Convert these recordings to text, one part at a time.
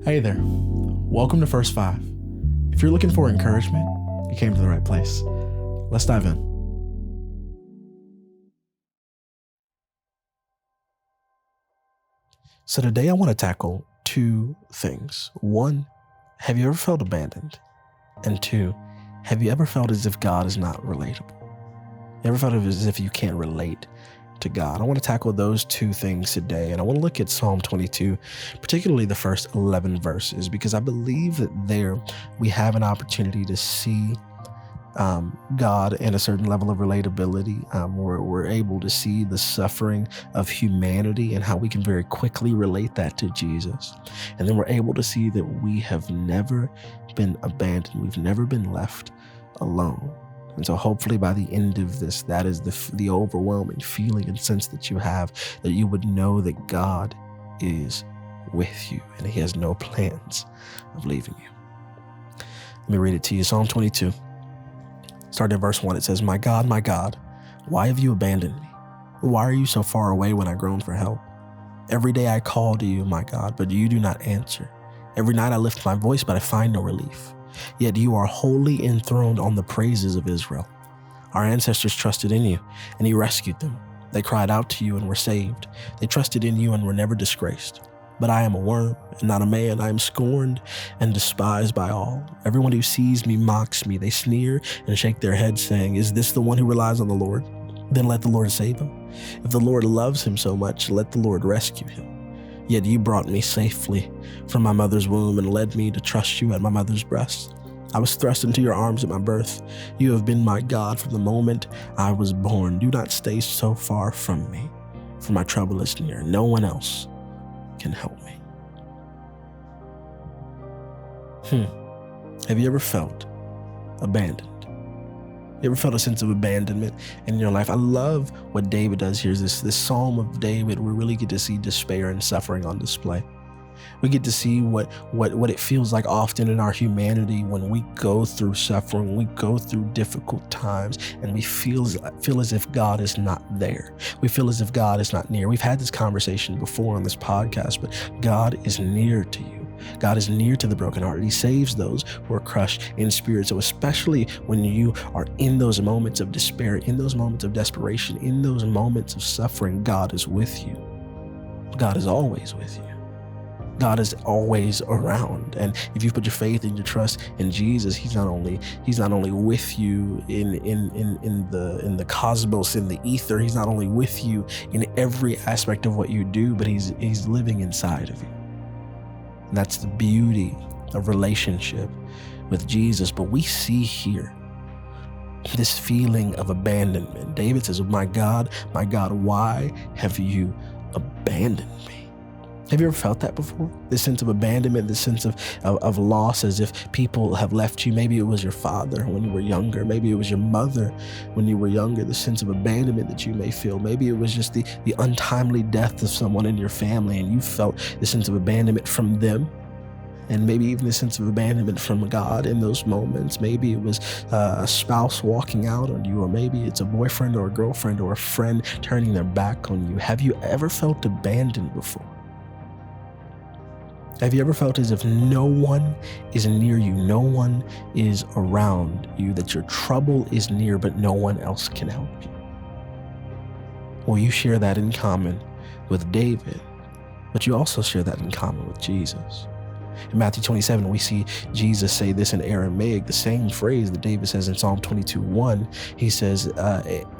Hey there, welcome to First Five. If you're looking for encouragement, you came to the right place. Let's dive in. So today I want to tackle two things. One, have you ever felt abandoned? And two, have you ever felt as if God is not relatable? You ever felt as if you can't relate to God? I want to tackle those two things today, and I want to look at Psalm 22, particularly the first 11 verses, because I believe that there we have an opportunity to see God in a certain level of relatability. We're able to see the suffering of humanity and how we can very quickly relate that to Jesus. And then we're able to see that we have never been abandoned. We've never been left alone. And so hopefully by the end of this, that is the overwhelming feeling and sense that you have, that you would know that God is with you and he has no plans of leaving you. Let me read it to you. Psalm 22, starting at verse 1, it says, my God, why have you abandoned me? Why are you so far away when I groan for help? Every day I call to you, my God, but you do not answer. Every night I lift my voice, but I find no relief. Yet you are wholly enthroned on the praises of Israel. Our ancestors trusted in you, and you rescued them. They cried out to you and were saved. They trusted in you and were never disgraced. But I am a worm and not a man. I am scorned and despised by all. Everyone who sees me mocks me. They sneer and shake their heads, saying, is this the one who relies on the Lord? Then let the Lord save him. If the Lord loves him so much, let the Lord rescue him. Yet you brought me safely from my mother's womb and led me to trust you at my mother's breast. I was thrust into your arms at my birth. You have been my God from the moment I was born. Do not stay so far from me, for my trouble is near. No one else can help me. Have you ever felt abandoned? You ever felt a sense of abandonment in your life? I love what David does here. This Psalm of David, we really get to see despair and suffering on display. We get to see what it feels like often in our humanity when we go through suffering, we go through difficult times, and we feel as if God is not there. We feel as if God is not near. We've had this conversation before on this podcast, but God is near to you. God is near to the brokenhearted. He saves those who are crushed in spirit. So especially when you are in those moments of despair, in those moments of desperation, in those moments of suffering, God is with you. God is always with you. God is always around. And if you put your faith and your trust in Jesus, he's not only with you in the cosmos, in the ether. He's not only with you in every aspect of what you do, but he's living inside of you. And that's the beauty of relationship with Jesus. But we see here this feeling of abandonment. David says, my God, why have you abandoned me? Have you ever felt that before? This sense of abandonment, this sense of loss, as if people have left you. Maybe it was your father when you were younger. Maybe it was your mother when you were younger, the sense of abandonment that you may feel. Maybe it was just the untimely death of someone in your family, and you felt the sense of abandonment from them. And maybe even a sense of abandonment from God in those moments. Maybe it was a spouse walking out on you, or maybe it's a boyfriend or a girlfriend or a friend turning their back on you. Have you ever felt abandoned before? Have you ever felt as if no one is near you, no one is around you, that your trouble is near, but no one else can help you? Well, you share that in common with David, but you also share that in common with Jesus. In Matthew 27, we see Jesus say this in Aramaic, the same phrase that David says in Psalm 22:1. He says,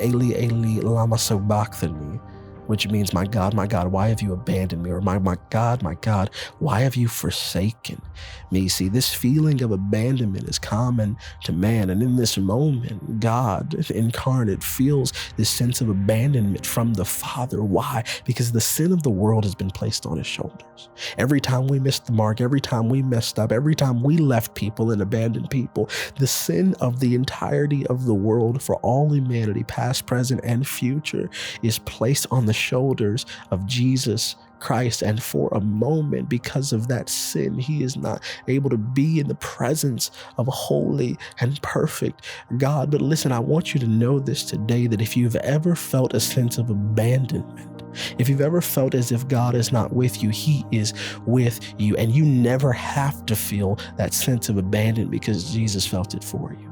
Eli, Eli, lama sabachthani, which means, my God, why have you abandoned me? Or my God, why have you forsaken me? See, this feeling of abandonment is common to man. And in this moment, God incarnate feels this sense of abandonment from the Father. Why? Because the sin of the world has been placed on his shoulders. Every time we missed the mark, every time we messed up, every time we left people and abandoned people, the sin of the entirety of the world for all humanity, past, present, and future, is placed on the shoulders of Jesus Christ. And for a moment, because of that sin, he is not able to be in the presence of a holy and perfect God. But listen, I want you to know this today, that if you've ever felt a sense of abandonment, If you've ever felt as if God is not with you, he is with you. And you never have to feel that sense of abandonment because Jesus felt it for you.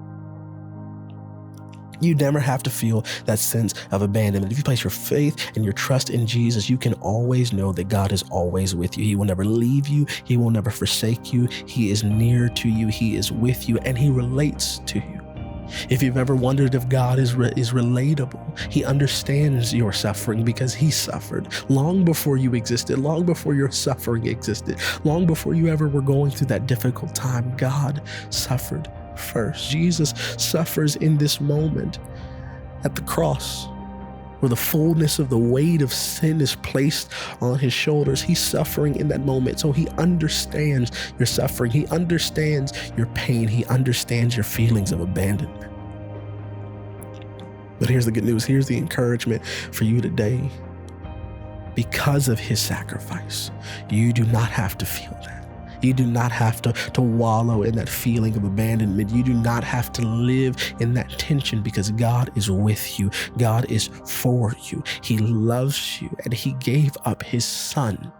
You never have to feel that sense of abandonment. If you place your faith and your trust in Jesus, you can always know that God is always with you. He will never leave you. He will never forsake you. He is near to you. He is with you, and he relates to you. If you've ever wondered if God is relatable, he understands your suffering because he suffered long before you existed, long before your suffering existed, long before you ever were going through that difficult time. God suffered first. Jesus suffers in this moment at the cross where the fullness of the weight of sin is placed on his shoulders. He's suffering in that moment. So he understands your suffering. He understands your pain. He understands your feelings of abandonment. But here's the good news. Here's the encouragement for you today. Because of his sacrifice, you do not have to feel that. You do not have to wallow in that feeling of abandonment. You do not have to live in that tension because God is with you. God is for you. He loves you, and he gave up his son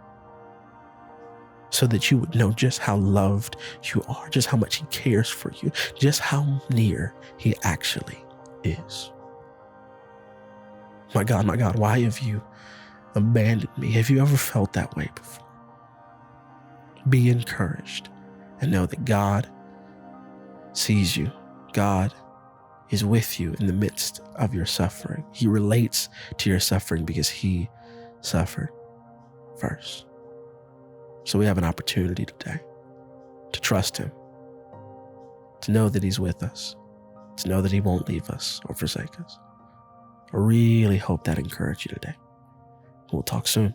so that you would know just how loved you are, just how much he cares for you, just how near he actually is. My God, why have you abandoned me? Have you ever felt that way before? Be encouraged and know that God sees you. God is with you in the midst of your suffering. He relates to your suffering because he suffered first. So we have an opportunity today to trust him, to know that he's with us, to know that he won't leave us or forsake us. I really hope that encouraged you today. We'll talk soon.